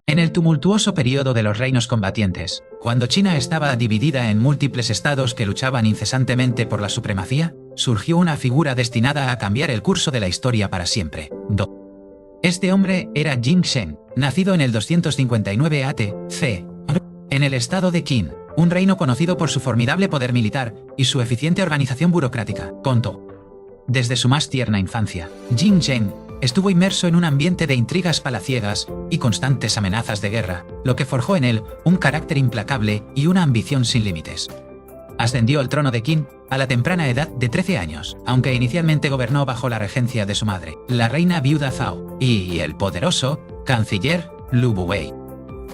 En el tumultuoso periodo de los reinos combatientes, cuando China estaba dividida en múltiples estados que luchaban incesantemente por la supremacía, surgió una figura destinada a cambiar el curso de la historia para siempre. Este hombre era Jing Zheng, nacido en el 259 a.C. en el estado de Qin, un reino conocido por su formidable poder militar y su eficiente organización burocrática. Contó. Desde su más tierna infancia, Jing Zheng estuvo inmerso en un ambiente de intrigas palaciegas y constantes amenazas de guerra, lo que forjó en él un carácter implacable y una ambición sin límites. Ascendió al trono de Qin a la temprana edad de 13 años, aunque inicialmente gobernó bajo la regencia de su madre, la reina viuda Zhao, y el poderoso canciller Lu Buwei.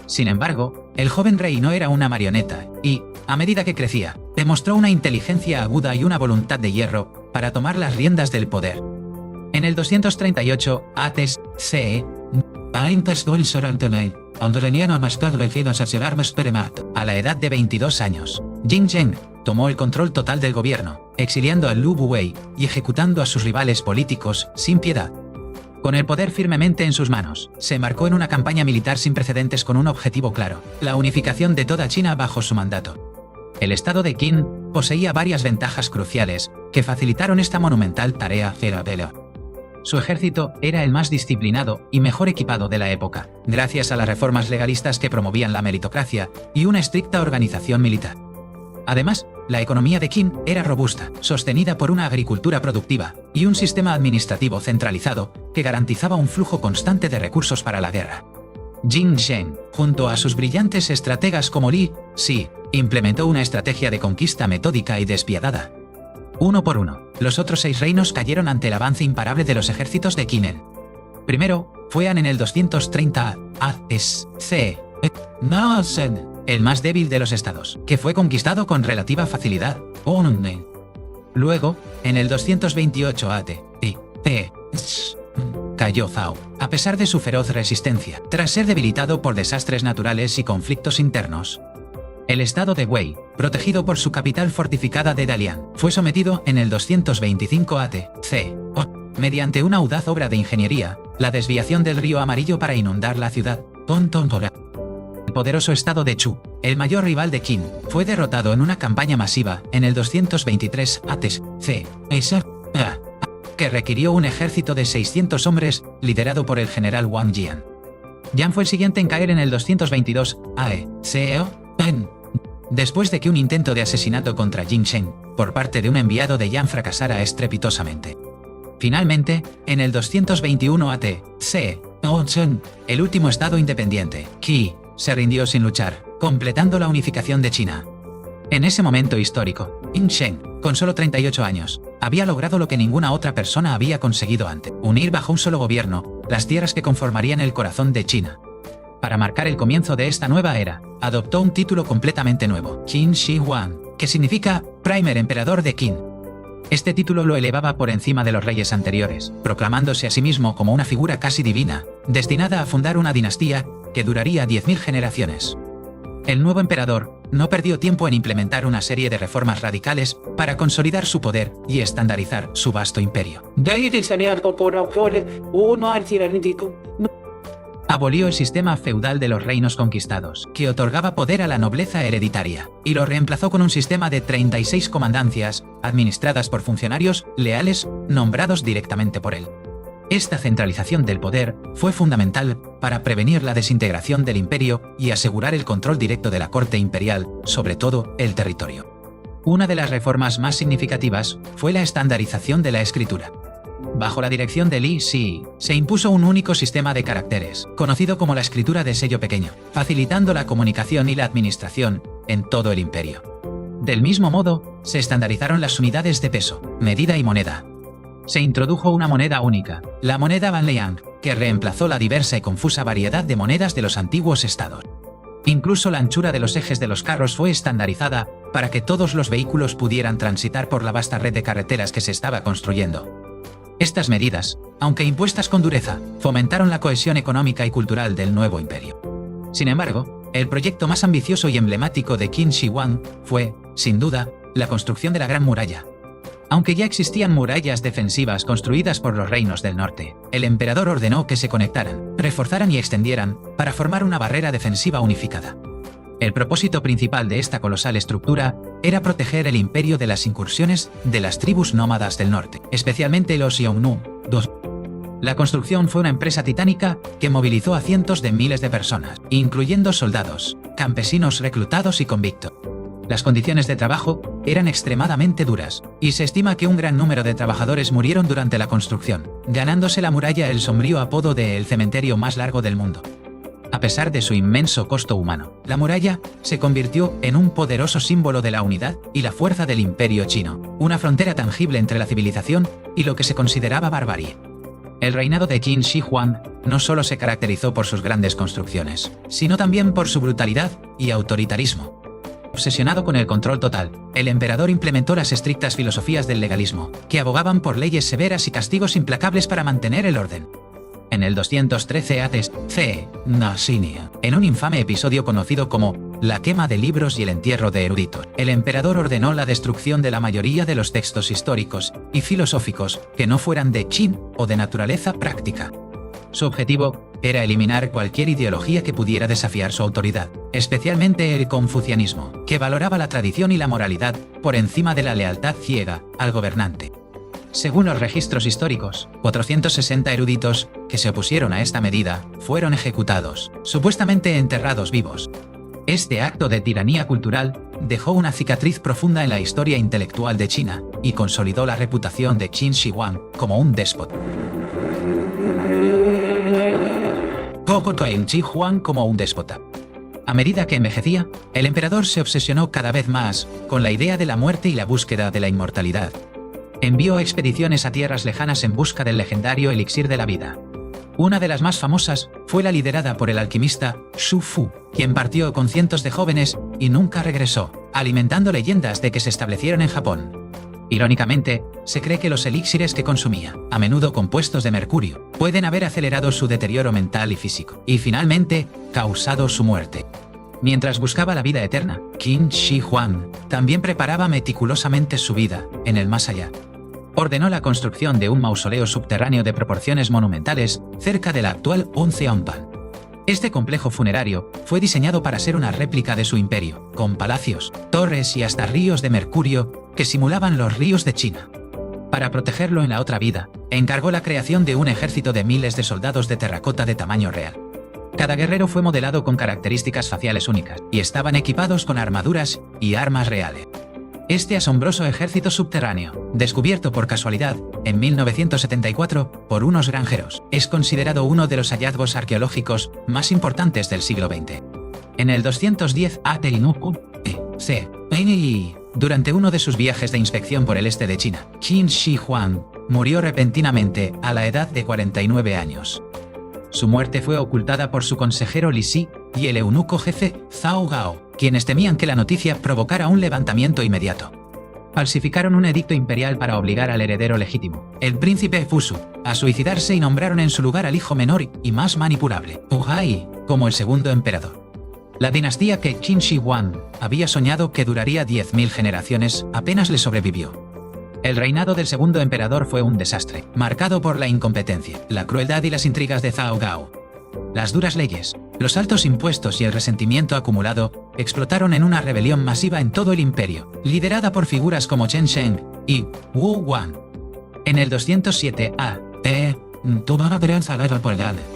Sin embargo, el joven rey no era una marioneta y, a medida que crecía, demostró una inteligencia aguda y una voluntad de hierro para tomar las riendas del poder. En el 238 a.C., a la edad de 22 años, Jing Zheng tomó el control total del gobierno, exiliando a Lu Buwei y ejecutando a sus rivales políticos sin piedad. Con el poder firmemente en sus manos, se embarcó en una campaña militar sin precedentes con un objetivo claro: la unificación de toda China bajo su mandato. El estado de Qin poseía varias ventajas cruciales que facilitaron esta monumental tarea. Su ejército era el más disciplinado y mejor equipado de la época, gracias a las reformas legalistas que promovían la meritocracia y una estricta organización militar. Además, la economía de Qin era robusta, sostenida por una agricultura productiva y un sistema administrativo centralizado que garantizaba un flujo constante de recursos para la guerra. Jing Zheng, junto a sus brillantes estrategas como Li Si, implementó una estrategia de conquista metódica y despiadada. Uno por uno, los otros 6 reinos cayeron ante el avance imparable de los ejércitos de Qin. Primero, fue en el 230 a.C., el más débil de los estados, que fue conquistado con relativa facilidad. Luego, en el 228 a.C., cayó Zhao, a pesar de su feroz resistencia, tras ser debilitado por desastres naturales y conflictos internos. El estado de Wei, protegido por su capital fortificada de Dalian, fue sometido en el 225 a.C. mediante una audaz obra de ingeniería, la desviación del río Amarillo para inundar la ciudad. El poderoso estado de Chu, el mayor rival de Qin, fue derrotado en una campaña masiva en el 223 a.C., que requirió un ejército de 600 hombres liderado por el general Wang Jian. Yan fue el siguiente en caer en el 222 a.C., después de que un intento de asesinato contra Jing Zheng por parte de un enviado de Yan fracasara estrepitosamente. Finalmente, en el 221 a.C., el último estado independiente, Qi, se rindió sin luchar, completando la unificación de China. En ese momento histórico, Jing Zheng, con solo 38 años, había logrado lo que ninguna otra persona había conseguido antes: unir bajo un solo gobierno las tierras que conformarían el corazón de China. Para marcar el comienzo de esta nueva era, adoptó un título completamente nuevo, Qin Shi Huang, que significa Primer Emperador de Qin. Este título lo elevaba por encima de los reyes anteriores, proclamándose a sí mismo como una figura casi divina, destinada a fundar una dinastía que duraría 10.000 generaciones. El nuevo emperador no perdió tiempo en implementar una serie de reformas radicales para consolidar su poder y estandarizar su vasto imperio. Abolió el sistema feudal de los reinos conquistados, que otorgaba poder a la nobleza hereditaria, y lo reemplazó con un sistema de 36 comandancias, administradas por funcionarios leales nombrados directamente por él. Esta centralización del poder fue fundamental para prevenir la desintegración del imperio y asegurar el control directo de la corte imperial sobre todo el territorio. Una de las reformas más significativas fue la estandarización de la escritura. Bajo la dirección de Li Si, se impuso un único sistema de caracteres, conocido como la escritura de sello pequeño, facilitando la comunicación y la administración en todo el imperio. Del mismo modo, se estandarizaron las unidades de peso, medida y moneda. Se introdujo una moneda única, la moneda Banliang, que reemplazó la diversa y confusa variedad de monedas de los antiguos estados. Incluso la anchura de los ejes de los carros fue estandarizada para que todos los vehículos pudieran transitar por la vasta red de carreteras que se estaba construyendo. Estas medidas, aunque impuestas con dureza, fomentaron la cohesión económica y cultural del nuevo imperio. Sin embargo, el proyecto más ambicioso y emblemático de Qin Shi Huang fue, sin duda, la construcción de la Gran Muralla. Aunque ya existían murallas defensivas construidas por los reinos del norte, el emperador ordenó que se conectaran, reforzaran y extendieran para formar una barrera defensiva unificada. El propósito principal de esta colosal estructura era proteger el imperio de las incursiones de las tribus nómadas del norte, especialmente los Xiongnu. La construcción fue una empresa titánica que movilizó a cientos de miles de personas, incluyendo soldados, campesinos reclutados y convictos. Las condiciones de trabajo eran extremadamente duras, y se estima que un gran número de trabajadores murieron durante la construcción, ganándose la muralla el sombrío apodo de el cementerio más largo del mundo. A pesar de su inmenso costo humano, la muralla se convirtió en un poderoso símbolo de la unidad y la fuerza del imperio chino, una frontera tangible entre la civilización y lo que se consideraba barbarie. El reinado de Qin Shi Huang no solo se caracterizó por sus grandes construcciones, sino también por su brutalidad y autoritarismo. Obsesionado con el control total, el emperador implementó las estrictas filosofías del legalismo, que abogaban por leyes severas y castigos implacables para mantener el orden. En el 213 a.C., en un infame episodio conocido como la quema de libros y el entierro de eruditos, el emperador ordenó la destrucción de la mayoría de los textos históricos y filosóficos que no fueran de Qin o de naturaleza práctica. Su objetivo era eliminar cualquier ideología que pudiera desafiar su autoridad, especialmente el confucianismo, que valoraba la tradición y la moralidad por encima de la lealtad ciega al gobernante. Según los registros históricos, 460 eruditos que se opusieron a esta medida fueron ejecutados, supuestamente enterrados vivos. Este acto de tiranía cultural dejó una cicatriz profunda en la historia intelectual de China y consolidó la reputación de Qin Shi Huang como un déspota. Qin Shi Huang como un déspota. A medida que envejecía, el emperador se obsesionó cada vez más con la idea de la muerte y la búsqueda de la inmortalidad. Envió expediciones a tierras lejanas en busca del legendario elixir de la vida. Una de las más famosas fue la liderada por el alquimista Xu Fu, quien partió con cientos de jóvenes y nunca regresó, alimentando leyendas de que se establecieron en Japón. Irónicamente, se cree que los elixires que consumía, a menudo compuestos de mercurio, pueden haber acelerado su deterioro mental y físico, y finalmente, causado su muerte. Mientras buscaba la vida eterna, Qin Shi Huang también preparaba meticulosamente su vida en el más allá. Ordenó la construcción de un mausoleo subterráneo de proporciones monumentales cerca de la actual Onceonpan. Este complejo funerario fue diseñado para ser una réplica de su imperio, con palacios, torres y hasta ríos de mercurio que simulaban los ríos de China. Para protegerlo en la otra vida, encargó la creación de un ejército de miles de soldados de terracota de tamaño real. Cada guerrero fue modelado con características faciales únicas y estaban equipados con armaduras y armas reales. Este asombroso ejército subterráneo, descubierto por casualidad en 1974 por unos granjeros, es considerado uno de los hallazgos arqueológicos más importantes del siglo XX. En el 210 a.C., durante uno de sus viajes de inspección por el este de China, Qin Shi Huang murió repentinamente a la edad de 49 años. Su muerte fue ocultada por su consejero Li Si y el eunuco jefe Zhao Gao, quienes temían que la noticia provocara un levantamiento inmediato. Falsificaron un edicto imperial para obligar al heredero legítimo, el príncipe Fusu, a suicidarse y nombraron en su lugar al hijo menor y más manipulable, Huai, como el segundo emperador. La dinastía que Qin Shi Huang había soñado que duraría 10.000 generaciones apenas le sobrevivió. El reinado del segundo emperador fue un desastre, marcado por la incompetencia, la crueldad y las intrigas de Zhao Gao. Las duras leyes, los altos impuestos y el resentimiento acumulado explotaron en una rebelión masiva en todo el imperio, liderada por figuras como Chen Sheng y Wu Guan. En el 207 a.C.,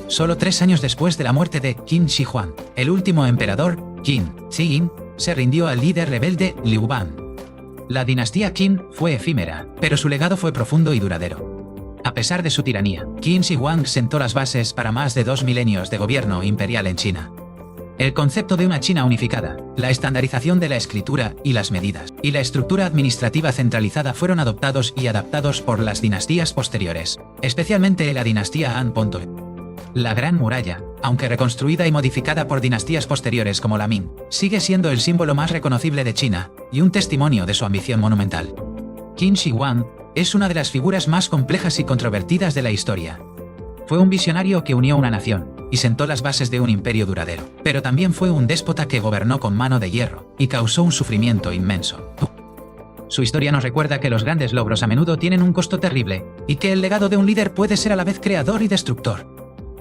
solo 3 años después de la muerte de Qin Shi Huang, el último emperador, Qin Shi, se rindió al líder rebelde Liu Ban. La dinastía Qin fue efímera, pero su legado fue profundo y duradero. A pesar de su tiranía, Qin Shi Huang sentó las bases para más de 2 milenios de gobierno imperial en China. El concepto de una China unificada, la estandarización de la escritura y las medidas, y la estructura administrativa centralizada fueron adoptados y adaptados por las dinastías posteriores, especialmente la dinastía Han. La Gran Muralla, aunque reconstruida y modificada por dinastías posteriores como la Ming, sigue siendo el símbolo más reconocible de China y un testimonio de su ambición monumental. Qin Shi Huang es una de las figuras más complejas y controvertidas de la historia. Fue un visionario que unió una nación y sentó las bases de un imperio duradero, pero también fue un déspota que gobernó con mano de hierro y causó un sufrimiento inmenso. Su historia nos recuerda que los grandes logros a menudo tienen un costo terrible, y que el legado de un líder puede ser a la vez creador y destructor.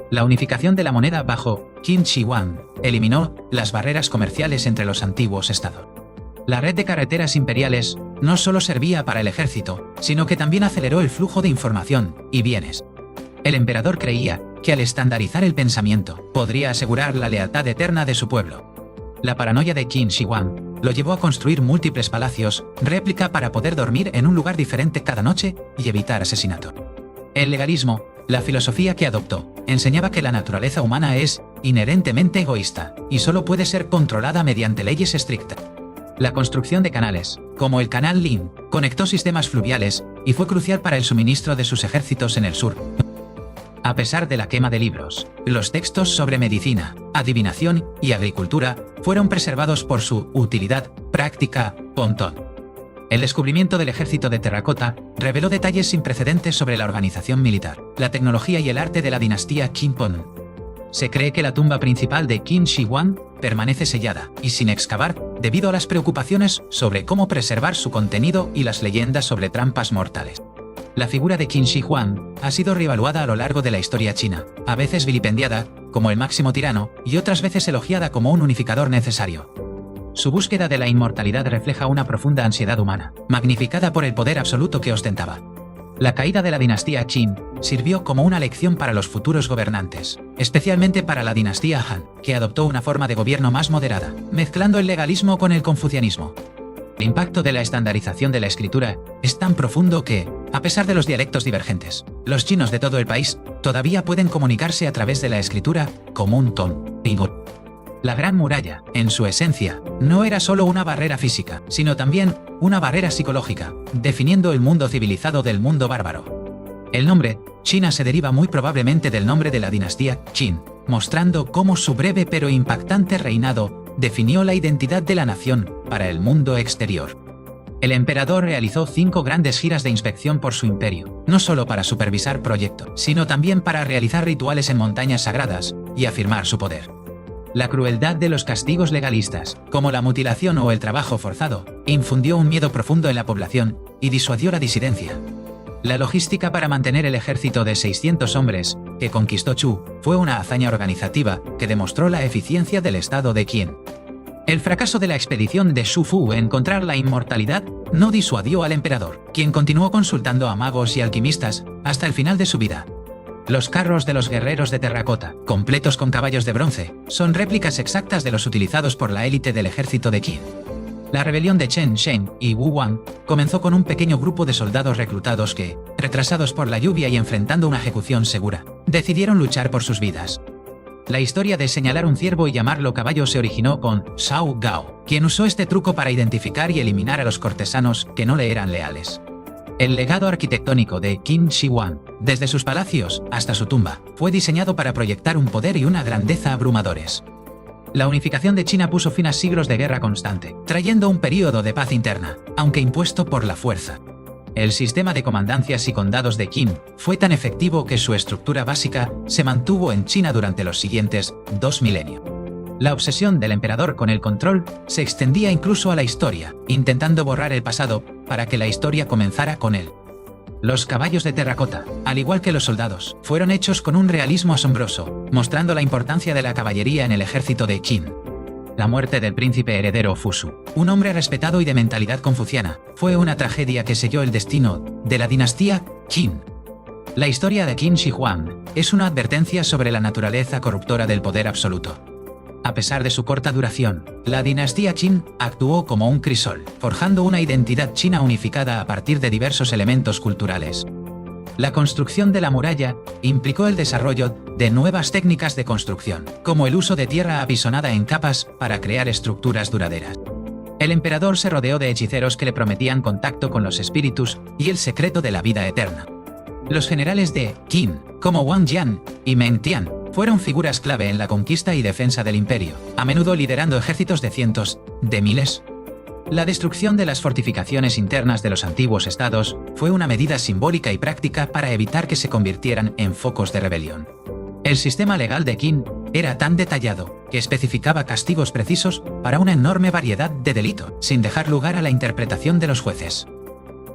La unificación de la moneda bajo Qin Shi Huang eliminó las barreras comerciales entre los antiguos estados. La red de carreteras imperiales no solo servía para el ejército, sino que también aceleró el flujo de información y bienes. El emperador creía que al estandarizar el pensamiento, podría asegurar la lealtad eterna de su pueblo. La paranoia de Qin Shi Huang lo llevó a construir múltiples palacios, réplica para poder dormir en un lugar diferente cada noche y evitar asesinato. El legalismo, la filosofía que adoptó, enseñaba que la naturaleza humana es inherentemente egoísta y solo puede ser controlada mediante leyes estrictas. La construcción de canales, como el canal Lin, conectó sistemas fluviales y fue crucial para el suministro de sus ejércitos en el sur. A pesar de la quema de libros, los textos sobre medicina, adivinación y agricultura fueron preservados por su utilidad práctica. El descubrimiento del ejército de terracota reveló detalles sin precedentes sobre la organización militar, la tecnología y el arte de la dinastía Qin. Se cree que la tumba principal de Qin Shi Huang permanece sellada y sin excavar debido a las preocupaciones sobre cómo preservar su contenido y las leyendas sobre trampas mortales. La figura de Qin Shi Huang ha sido reevaluada a lo largo de la historia china, a veces vilipendiada como el máximo tirano y otras veces elogiada como un unificador necesario. Su búsqueda de la inmortalidad refleja una profunda ansiedad humana, magnificada por el poder absoluto que ostentaba. La caída de la dinastía Qin sirvió como una lección para los futuros gobernantes, especialmente para la dinastía Han, que adoptó una forma de gobierno más moderada, mezclando el legalismo con el confucianismo. El impacto de la estandarización de la escritura es tan profundo que, a pesar de los dialectos divergentes, los chinos de todo el país todavía pueden comunicarse a través de la escritura como un ton. La Gran Muralla, en su esencia, no era solo una barrera física, sino también una barrera psicológica, definiendo el mundo civilizado del mundo bárbaro. El nombre, China, se deriva muy probablemente del nombre de la dinastía Qin, mostrando cómo su breve pero impactante reinado definió la identidad de la nación para el mundo exterior. El emperador realizó 5 grandes giras de inspección por su imperio, no solo para supervisar proyectos, sino también para realizar rituales en montañas sagradas y afirmar su poder. La crueldad de los castigos legalistas, como la mutilación o el trabajo forzado, infundió un miedo profundo en la población y disuadió la disidencia. La logística para mantener el ejército de 600 hombres que conquistó Chu fue una hazaña organizativa que demostró la eficiencia del estado de Qin. El fracaso de la expedición de Xu Fu en encontrar la inmortalidad no disuadió al emperador, quien continuó consultando a magos y alquimistas hasta el final de su vida. Los carros de los guerreros de terracota, completos con caballos de bronce, son réplicas exactas de los utilizados por la élite del ejército de Qin. La rebelión de Chen Sheng y Wu Wang comenzó con un pequeño grupo de soldados reclutados que, retrasados por la lluvia y enfrentando una ejecución segura, decidieron luchar por sus vidas. La historia de señalar un ciervo y llamarlo caballo se originó con Shao Gao, quien usó este truco para identificar y eliminar a los cortesanos que no le eran leales. El legado arquitectónico de Qin Shi Huang, desde sus palacios hasta su tumba, fue diseñado para proyectar un poder y una grandeza abrumadores. La unificación de China puso fin a siglos de guerra constante, trayendo un período de paz interna, aunque impuesto por la fuerza. El sistema de comandancias y condados de Qin fue tan efectivo que su estructura básica se mantuvo en China durante los siguientes 2 milenios. La obsesión del emperador con el control se extendía incluso a la historia, intentando borrar el pasado para que la historia comenzara con él. Los caballos de terracota, al igual que los soldados, fueron hechos con un realismo asombroso, mostrando la importancia de la caballería en el ejército de Qin. La muerte del príncipe heredero Fusu, un hombre respetado y de mentalidad confuciana, fue una tragedia que selló el destino de la dinastía Qin. La historia de Qin Shi Huang es una advertencia sobre la naturaleza corruptora del poder absoluto. A pesar de su corta duración, la dinastía Qin actuó como un crisol, forjando una identidad china unificada a partir de diversos elementos culturales. La construcción de la muralla implicó el desarrollo de nuevas técnicas de construcción, como el uso de tierra apisonada en capas para crear estructuras duraderas. El emperador se rodeó de hechiceros que le prometían contacto con los espíritus y el secreto de la vida eterna. Los generales de Qin, como Wang Jian y Meng Tian, fueron figuras clave en la conquista y defensa del imperio, a menudo liderando ejércitos de cientos de miles. La destrucción de las fortificaciones internas de los antiguos estados fue una medida simbólica y práctica para evitar que se convirtieran en focos de rebelión. El sistema legal de Qin era tan detallado que especificaba castigos precisos para una enorme variedad de delitos, sin dejar lugar a la interpretación de los jueces.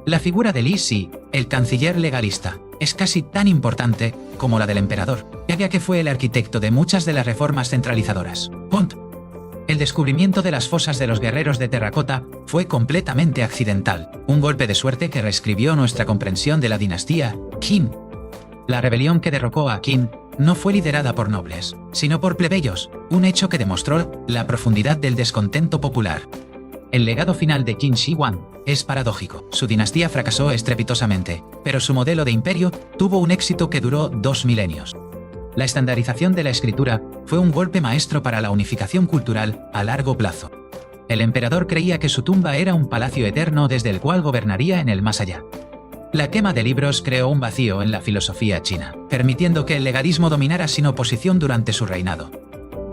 La figura de Li Si, el canciller legalista, es casi tan importante como la del emperador, ya que fue el arquitecto de muchas de las reformas centralizadoras. El descubrimiento de las fosas de los guerreros de terracota fue completamente accidental, un golpe de suerte que reescribió nuestra comprensión de la dinastía Qin. La rebelión que derrocó a Qin no fue liderada por nobles, sino por plebeyos, un hecho que demostró la profundidad del descontento popular. El legado final de Qin Shi Huang es paradójico. Su dinastía fracasó estrepitosamente, pero su modelo de imperio tuvo un éxito que duró 2 milenios. La estandarización de la escritura fue un golpe maestro para la unificación cultural a largo plazo. El emperador creía que su tumba era un palacio eterno desde el cual gobernaría en el más allá. La quema de libros creó un vacío en la filosofía china, permitiendo que el legadismo dominara sin oposición durante su reinado.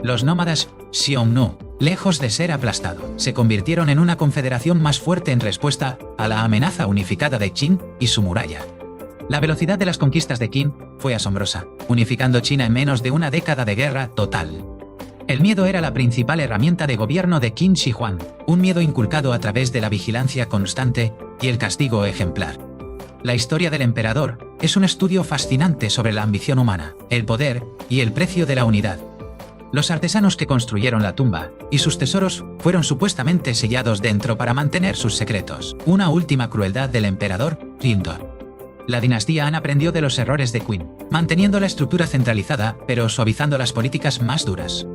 Los nómadas Xiongnu, lejos de ser aplastados, se convirtieron en una confederación más fuerte en respuesta a la amenaza unificada de Qin y su muralla. La velocidad de las conquistas de Qin fue asombrosa, unificando China en menos de una década de guerra total. El miedo era la principal herramienta de gobierno de Qin Shi Huang, un miedo inculcado a través de la vigilancia constante y el castigo ejemplar. La historia del emperador es un estudio fascinante sobre la ambición humana, el poder y el precio de la unidad. Los artesanos que construyeron la tumba y sus tesoros fueron supuestamente sellados dentro para mantener sus secretos. Una última crueldad del emperador Jindor. La dinastía Han aprendió de los errores de Qin, manteniendo la estructura centralizada pero suavizando las políticas más duras.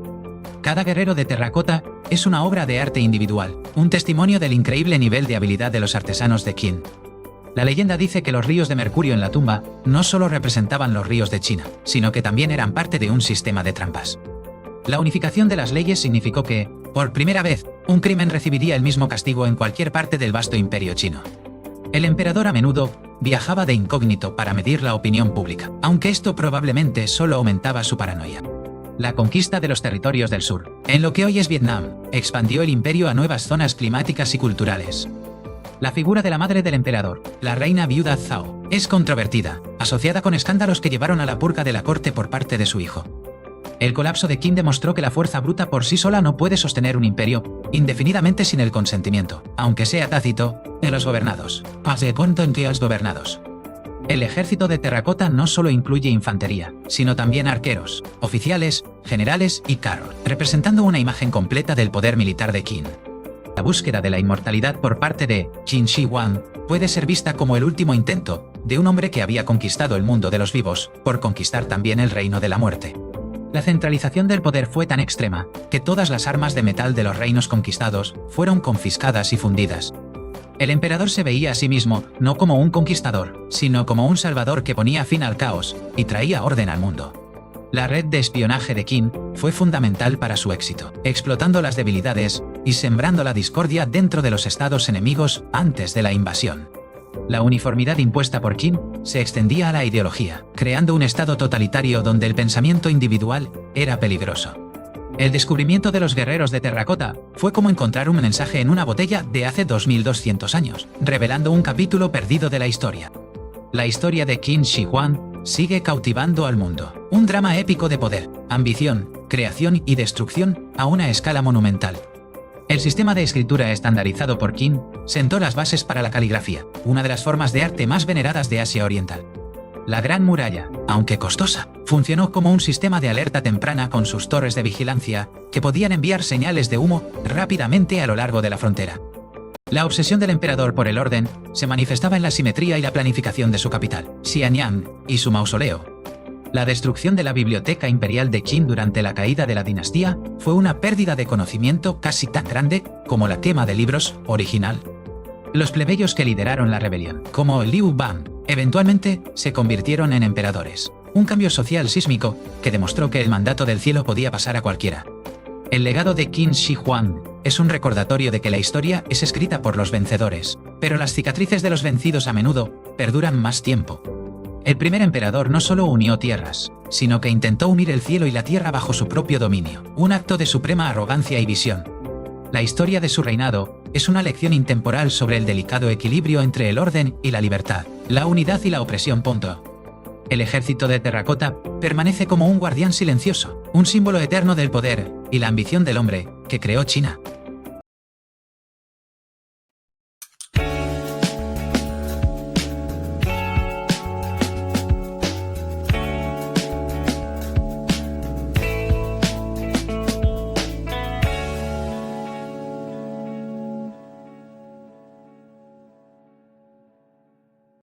Cada guerrero de terracota es una obra de arte individual, un testimonio del increíble nivel de habilidad de los artesanos de Qin. La leyenda dice que los ríos de mercurio en la tumba no solo representaban los ríos de China, sino que también eran parte de un sistema de trampas. La unificación de las leyes significó que, por primera vez, un crimen recibiría el mismo castigo en cualquier parte del vasto imperio chino. El emperador a menudo viajaba de incógnito para medir la opinión pública, aunque esto probablemente solo aumentaba su paranoia. La conquista de los territorios del sur, en lo que hoy es Vietnam, expandió el imperio a nuevas zonas climáticas y culturales. La figura de la madre del emperador, la reina viuda Zhao, es controvertida, asociada con escándalos que llevaron a la purga de la corte por parte de su hijo. El colapso de Qin demostró que la fuerza bruta por sí sola no puede sostener un imperio indefinidamente sin el consentimiento, aunque sea tácito, de los gobernados. Gobernados. El ejército de terracota no solo incluye infantería, sino también arqueros, oficiales, generales y carros, representando una imagen completa del poder militar de Qin. La búsqueda de la inmortalidad por parte de Qin Shi Huang puede ser vista como el último intento de un hombre que había conquistado el mundo de los vivos por conquistar también el reino de la muerte. La centralización del poder fue tan extrema que todas las armas de metal de los reinos conquistados fueron confiscadas y fundidas. El emperador se veía a sí mismo no como un conquistador, sino como un salvador que ponía fin al caos y traía orden al mundo. La red de espionaje de Qin fue fundamental para su éxito, explotando las debilidades y sembrando la discordia dentro de los estados enemigos antes de la invasión. La uniformidad impuesta por Qin se extendía a la ideología, creando un estado totalitario donde el pensamiento individual era peligroso. El descubrimiento de los guerreros de terracota fue como encontrar un mensaje en una botella de hace 2200 años, revelando un capítulo perdido de la historia. La historia de Qin Shi Huang sigue cautivando al mundo. Un drama épico de poder, ambición, creación y destrucción a una escala monumental. El sistema de escritura estandarizado por Qin sentó las bases para la caligrafía, una de las formas de arte más veneradas de Asia Oriental. La Gran Muralla, aunque costosa, funcionó como un sistema de alerta temprana con sus torres de vigilancia que podían enviar señales de humo rápidamente a lo largo de la frontera. La obsesión del emperador por el orden se manifestaba en la simetría y la planificación de su capital, Xianyang, y su mausoleo. La destrucción de la biblioteca imperial de Qin durante la caída de la dinastía fue una pérdida de conocimiento casi tan grande como la quema de libros original. Los plebeyos que lideraron la rebelión, como Liu Ban, eventualmente se convirtieron en emperadores. Un cambio social sísmico que demostró que el mandato del cielo podía pasar a cualquiera. El legado de Qin Shi Huang es un recordatorio de que la historia es escrita por los vencedores, pero las cicatrices de los vencidos a menudo perduran más tiempo. El primer emperador no solo unió tierras, sino que intentó unir el cielo y la tierra bajo su propio dominio, un acto de suprema arrogancia y visión. La historia de su reinado es una lección intemporal sobre el delicado equilibrio entre el orden y la libertad, la unidad y la opresión. El ejército de terracota permanece como un guardián silencioso, un símbolo eterno del poder y la ambición del hombre que creó China.